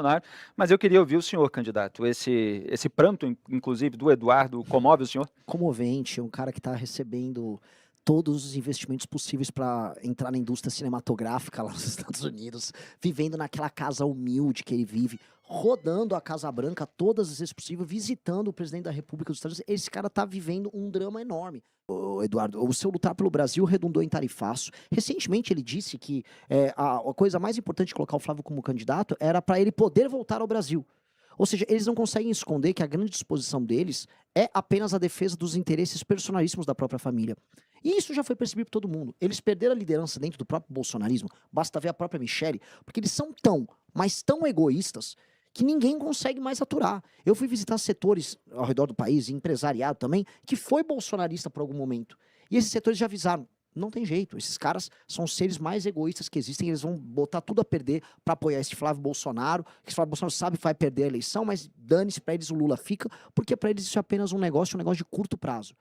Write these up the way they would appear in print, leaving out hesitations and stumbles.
Bolsonaro, mas eu queria ouvir o senhor, candidato. Esse pranto, inclusive, do Eduardo comove o senhor? Comovente, um cara que está recebendo todos os investimentos possíveis para entrar na indústria cinematográfica lá nos Estados Unidos, vivendo naquela casa humilde que ele vive, rodando a Casa Branca todas as vezes possível, visitando o presidente da República dos Estados Unidos. Esse cara está vivendo um drama enorme. Ô, Eduardo, o seu lutar pelo Brasil redundou em tarifaço. Recentemente ele disse que a coisa mais importante de colocar o Flávio como candidato era para ele poder voltar ao Brasil. Ou seja, eles não conseguem esconder que a grande disposição deles é apenas a defesa dos interesses personalíssimos da própria família. E isso já foi percebido por todo mundo. Eles perderam a liderança dentro do próprio bolsonarismo, basta ver a própria Michelle, porque eles são tão, mas tão egoístas que ninguém consegue mais aturar. Eu fui visitar setores ao redor do país, e empresariado também, que foi bolsonarista por algum momento. E esses setores já avisaram, não tem jeito, esses caras são os seres mais egoístas que existem, eles vão botar tudo a perder para apoiar esse Flávio Bolsonaro, que esse Flávio Bolsonaro sabe que vai perder a eleição, mas dane-se, para eles o Lula fica, porque para eles isso é apenas um negócio de curto prazo.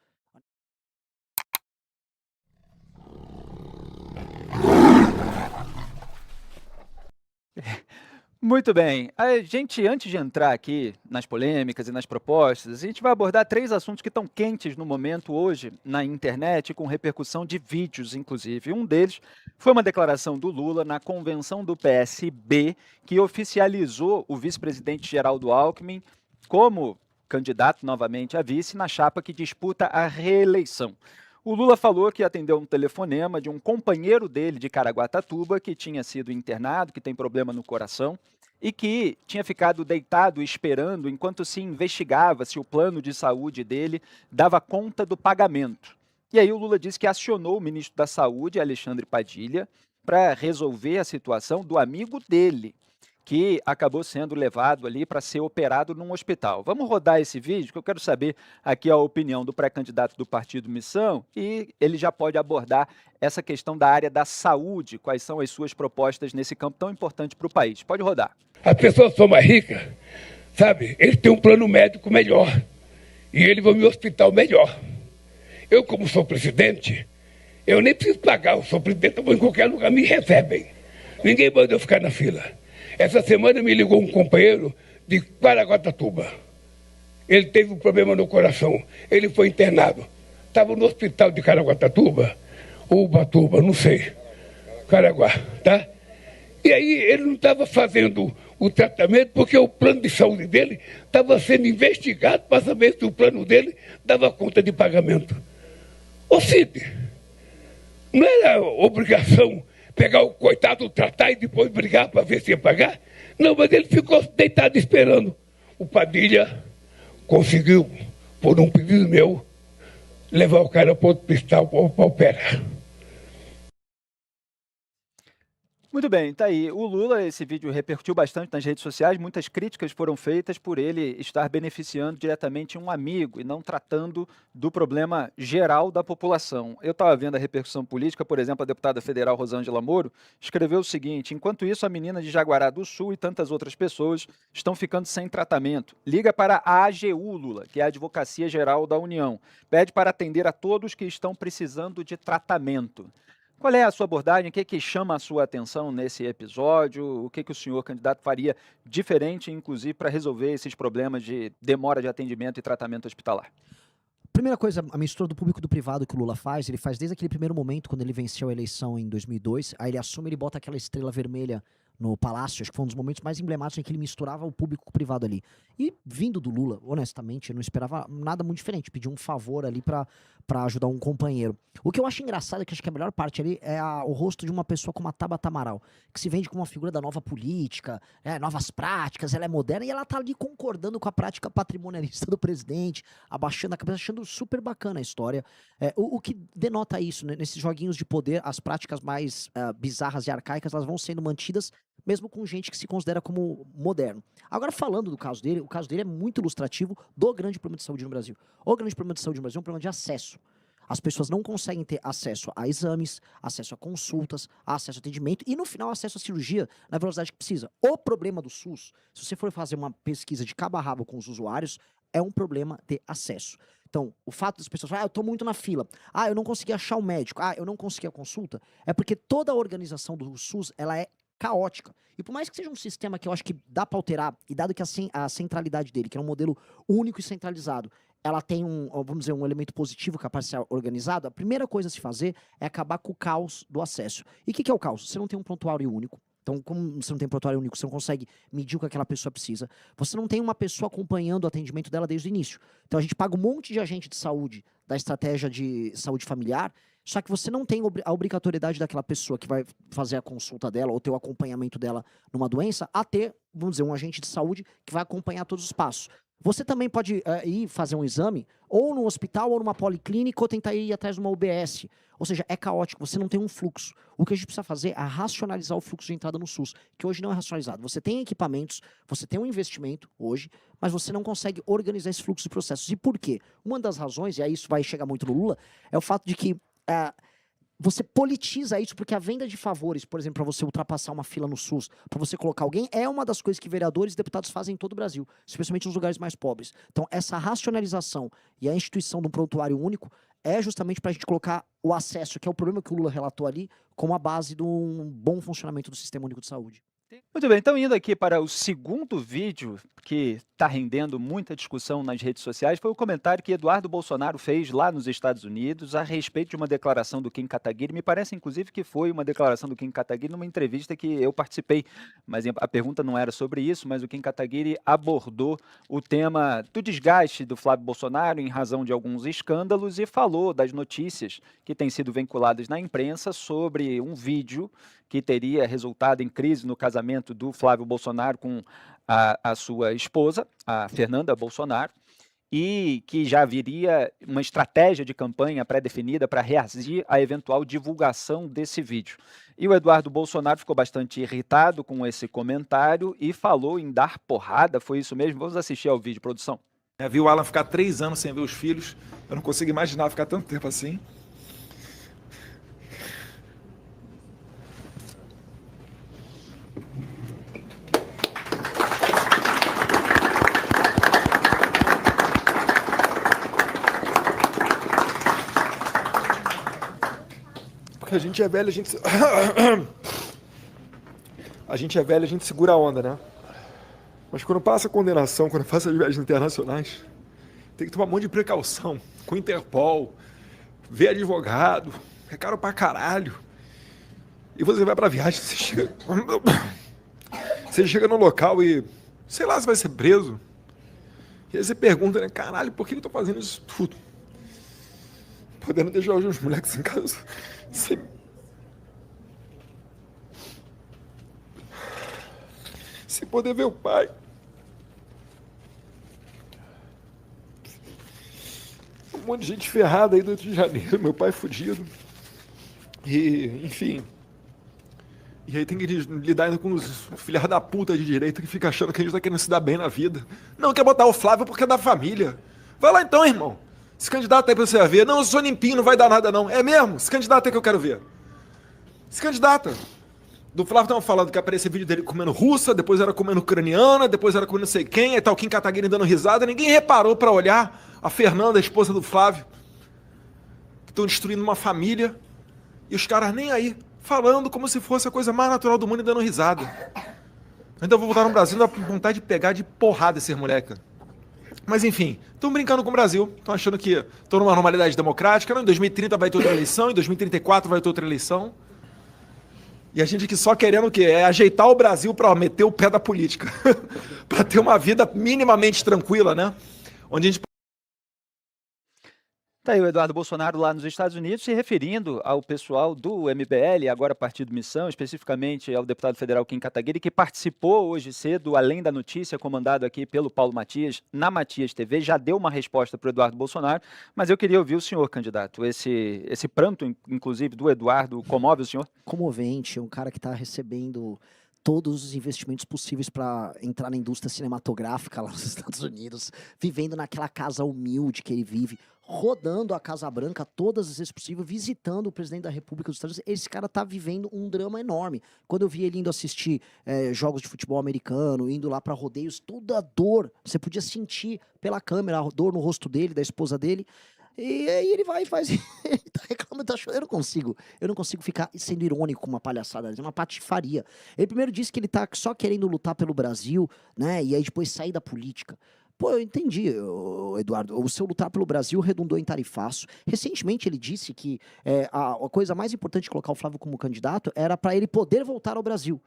Muito bem. A gente, antes de entrar aqui nas polêmicas e nas propostas, a gente vai abordar 3 assuntos que estão quentes no momento hoje na internet, com repercussão de vídeos, inclusive. Um deles foi uma declaração do Lula na convenção do PSB, que oficializou o vice-presidente Geraldo Alckmin como candidato novamente a vice na chapa que disputa a reeleição. O Lula falou que atendeu um telefonema de um companheiro dele de Caraguatatuba, que tinha sido internado, que tem problema no coração, e que tinha ficado deitado esperando enquanto se investigava se o plano de saúde dele dava conta do pagamento. E aí o Lula disse que acionou o ministro da Saúde, Alexandre Padilha, para resolver a situação do amigo dele, que acabou sendo levado ali para ser operado num hospital. Vamos rodar esse vídeo, que eu quero saber aqui a opinião do pré-candidato do Partido Missão, e ele já pode abordar essa questão da área da saúde, quais são as suas propostas nesse campo tão importante para o país. Pode rodar. As pessoas são mais ricas, sabe? Eles têm um plano médico melhor e eles vão em um hospital melhor. Eu, como sou presidente, eu nem preciso pagar, eu sou presidente, eu vou em qualquer lugar, me recebem. Ninguém manda eu ficar na fila. Essa semana me ligou um companheiro de Caraguatatuba. Ele teve um problema no coração, ele foi internado. Estava no hospital de Caraguatatuba, ou Ubatuba, não sei, Caraguá, tá? E aí ele não estava fazendo o tratamento porque o plano de saúde dele estava sendo investigado para saber se o plano dele dava conta de pagamento. Ô Cid, não era obrigação pegar o coitado, tratar e depois brigar para ver se ia pagar? Não, mas ele ficou deitado esperando. O Padilha conseguiu, por um pedido meu, levar o cara para outro hospital para operar. Muito bem, tá aí. O Lula, esse vídeo repercutiu bastante nas redes sociais, muitas críticas foram feitas por ele estar beneficiando diretamente um amigo e não tratando do problema geral da população. Eu estava vendo a repercussão política, por exemplo, a deputada federal Rosângela Moro escreveu o seguinte: enquanto isso, a menina de Jaguará do Sul e tantas outras pessoas estão ficando sem tratamento. Liga para a AGU, Lula, que é a Advocacia Geral da União. Pede para atender a todos que estão precisando de tratamento. Qual é a sua abordagem? O que chama a sua atenção nesse episódio? O que o senhor candidato faria diferente, inclusive, para resolver esses problemas de demora de atendimento e tratamento hospitalar? Primeira coisa, a mistura do público e do privado que o Lula faz, ele faz desde aquele primeiro momento, quando ele venceu a eleição em 2002, aí ele assume, ele bota aquela estrela vermelha no Palácio, acho que foi um dos momentos mais emblemáticos em que ele misturava o público com o privado ali. E vindo do Lula, honestamente, eu não esperava nada muito diferente, pedir um favor ali pra ajudar um companheiro. O que eu acho engraçado é que acho que a melhor parte ali é o rosto de uma pessoa como a Tabata Amaral, que se vende como uma figura da nova política, novas práticas, ela é moderna e ela tá ali concordando com a prática patrimonialista do presidente, abaixando a cabeça, achando super bacana a história. O que denota isso, né? Nesses joguinhos de poder, as práticas mais bizarras e arcaicas, elas vão sendo mantidas mesmo com gente que se considera como moderno. Agora, falando do caso dele, o caso dele é muito ilustrativo do grande problema de saúde no Brasil. O grande problema de saúde no Brasil é um problema de acesso. As pessoas não conseguem ter acesso a exames, acesso a consultas, acesso a atendimento e, no final, acesso à cirurgia na velocidade que precisa. O problema do SUS, se você for fazer uma pesquisa de cabo a rabo com os usuários, é um problema de acesso. Então, o fato das pessoas falarem, eu estou muito na fila, eu não consegui achar o médico, eu não consegui a consulta, é porque toda a organização do SUS, ela é caótica. E por mais que seja um sistema que eu acho que dá para alterar, e dado que a centralidade dele, que é um modelo único e centralizado, ela tem vamos dizer, um elemento positivo capaz de ser organizado, a primeira coisa a se fazer é acabar com o caos do acesso. E o que é o caos? Você não tem um prontuário único. Então, como você não tem prontuário único, você não consegue medir o que aquela pessoa precisa. Você não tem uma pessoa acompanhando o atendimento dela desde o início. Então, a gente paga um monte de agente de saúde da estratégia de saúde familiar, só que você não tem a obrigatoriedade daquela pessoa que vai fazer a consulta dela ou ter o acompanhamento dela numa doença a ter, vamos dizer, um agente de saúde que vai acompanhar todos os passos. Você também pode ir fazer um exame ou no hospital ou numa policlínica ou tentar ir atrás de uma UBS. Ou seja, é caótico, você não tem um fluxo. O que a gente precisa fazer é racionalizar o fluxo de entrada no SUS, que hoje não é racionalizado. Você tem equipamentos, você tem um investimento hoje, mas você não consegue organizar esse fluxo de processos. E por quê? Uma das razões, e aí isso vai chegar muito no Lula, é o fato de que você politiza isso, porque a venda de favores, por exemplo, para você ultrapassar uma fila no SUS, para você colocar alguém, é uma das coisas que vereadores e deputados fazem em todo o Brasil, especialmente nos lugares mais pobres. Então, essa racionalização e a instituição de um prontuário único é justamente para a gente colocar o acesso, que é o problema que o Lula relatou ali, como a base de um bom funcionamento do Sistema Único de Saúde. Muito bem, então indo aqui para o segundo vídeo que está rendendo muita discussão nas redes sociais, foi o comentário que Eduardo Bolsonaro fez lá nos Estados Unidos a respeito de uma declaração do Kim Kataguiri. Me parece, inclusive, que foi uma declaração do Kim Kataguiri numa entrevista que eu participei, mas a pergunta não era sobre isso, mas o Kim Kataguiri abordou o tema do desgaste do Flávio Bolsonaro em razão de alguns escândalos e falou das notícias que têm sido vinculadas na imprensa sobre um vídeo que teria resultado em crise no casamento do Flávio Bolsonaro com a sua esposa, a Fernanda Bolsonaro, e que já haveria uma estratégia de campanha pré-definida para reagir à eventual divulgação desse vídeo. E o Eduardo Bolsonaro ficou bastante irritado com esse comentário e falou em dar porrada, foi isso mesmo? Vamos assistir ao vídeo, produção. Vi o Alan ficar 3 anos sem ver os filhos, eu não consigo imaginar ficar tanto tempo assim. A gente é velho, a gente... A gente é velho, a gente segura a onda, né? Mas quando passa a condenação, quando passa as viagens internacionais, tem que tomar um monte de precaução. Com o Interpol, ver advogado, é caro pra caralho. E você vai pra viagem, você chega no local e, sei lá, você vai ser preso. E aí você pergunta, né? Caralho, por que eu tô fazendo isso tudo? Podendo deixar os moleques em casa... Sem poder ver o pai. Um monte de gente ferrada aí do Rio de Janeiro, meu pai fudido. E, enfim. E aí tem que lidar ainda com os filhos da puta de direita que fica achando que a gente tá querendo se dar bem na vida. Não quer botar o Flávio porque é da família. Vai lá então, irmão. Se candidata aí pra você ver. Não, eu sou limpinho, não vai dar nada não. É mesmo? Se candidata aí que eu quero ver. Se candidata. Do Flávio estavam falando que aparecia vídeo dele comendo russa, depois era comendo ucraniana, depois era comendo não sei quem, aí tá o Kim Kataguiri dando risada. Ninguém reparou pra olhar a Fernanda, a esposa do Flávio, que estão destruindo uma família, e os caras nem aí, falando como se fosse a coisa mais natural do mundo e dando risada. Ainda vou voltar no Brasil, dá vontade de pegar de porrada esses moleques. Mas enfim, estão brincando com o Brasil, estão achando que estão numa normalidade democrática, não, em 2030 vai ter outra eleição, em 2034 vai ter outra eleição. E a gente aqui só querendo o quê? É ajeitar o Brasil para meter o pé da política. Para ter uma vida minimamente tranquila, né? Onde a gente... Tá aí o Eduardo Bolsonaro lá nos Estados Unidos se referindo ao pessoal do MBL, agora Partido Missão, especificamente ao deputado federal Kim Kataguiri, que participou hoje cedo, Além da Notícia, comandado aqui pelo Paulo Matias, na Matias TV, já deu uma resposta para o Eduardo Bolsonaro, mas eu queria ouvir o senhor, candidato. Esse pranto, inclusive, do Eduardo, comove o senhor? Comovente, um cara que está recebendo todos os investimentos possíveis para entrar na indústria cinematográfica lá nos Estados Unidos, vivendo naquela casa humilde que ele vive, rodando a Casa Branca todas as vezes possível, visitando o presidente da República dos Estados Unidos. Esse cara tá vivendo um drama enorme. Quando eu vi ele indo assistir jogos de futebol americano, indo lá para rodeios, toda a dor, você podia sentir pela câmera a dor no rosto dele, da esposa dele. E aí ele vai e faz. Ele tá reclamando, tá chorando. Eu não consigo ficar sendo irônico com uma palhaçada, é uma patifaria. Ele primeiro disse que ele tá só querendo lutar pelo Brasil, né? E aí depois sair da política. Pô, eu entendi, Eduardo. O seu lutar pelo Brasil redundou em tarifaço. Recentemente ele disse que a coisa mais importante de colocar o Flávio como candidato era para ele poder voltar ao Brasil.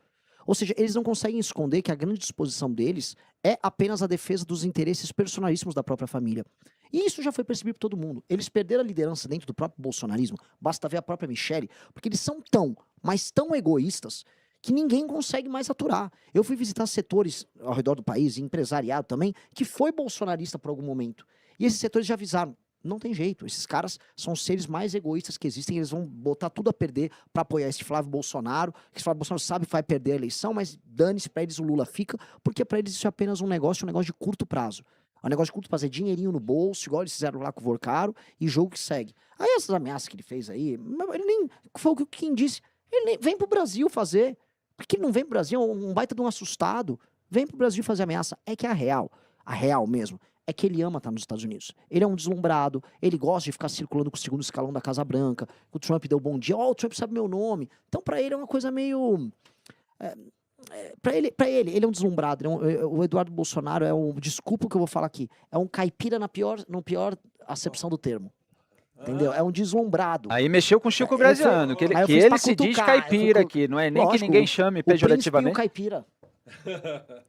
Ou seja, eles não conseguem esconder que a grande disposição deles é apenas a defesa dos interesses personalíssimos da própria família. E isso já foi percebido por todo mundo. Eles perderam a liderança dentro do próprio bolsonarismo. Basta ver a própria Michelle, porque eles são tão, mas tão egoístas que ninguém consegue mais aturar. Eu fui visitar setores ao redor do país, empresariado também, que foi bolsonarista por algum momento. E esses setores já avisaram, não tem jeito, esses caras são os seres mais egoístas que existem, eles vão botar tudo a perder para apoiar esse Flávio Bolsonaro, que esse Flávio Bolsonaro sabe que vai perder a eleição, mas dane-se, para eles o Lula fica, porque para eles isso é apenas um negócio de curto prazo. É um negócio de curto prazo, é dinheirinho no bolso, igual eles fizeram lá com o Vorcaro, e jogo que segue. Aí essas ameaças que ele fez aí, ele nem, foi o que quem disse, ele nem vem pro Brasil fazer. Por que ele não vem pro Brasil? Um baita de um assustado. Vem pro Brasil fazer ameaça. É que a real mesmo, é que ele ama estar nos Estados Unidos. Ele é um deslumbrado, ele gosta de ficar circulando com o segundo escalão da Casa Branca. O Trump deu bom dia, o Trump sabe meu nome. Então, pra ele é uma coisa meio... Pra ele é um deslumbrado. O Eduardo Bolsonaro é um... Desculpa o que eu vou falar aqui. É um caipira na pior acepção do termo. Entendeu? É um deslumbrado. Aí mexeu com o Chico Graziano, que ele se diz caipira aqui, não é nem que ninguém chame pejorativamente. O príncipe e o caipira.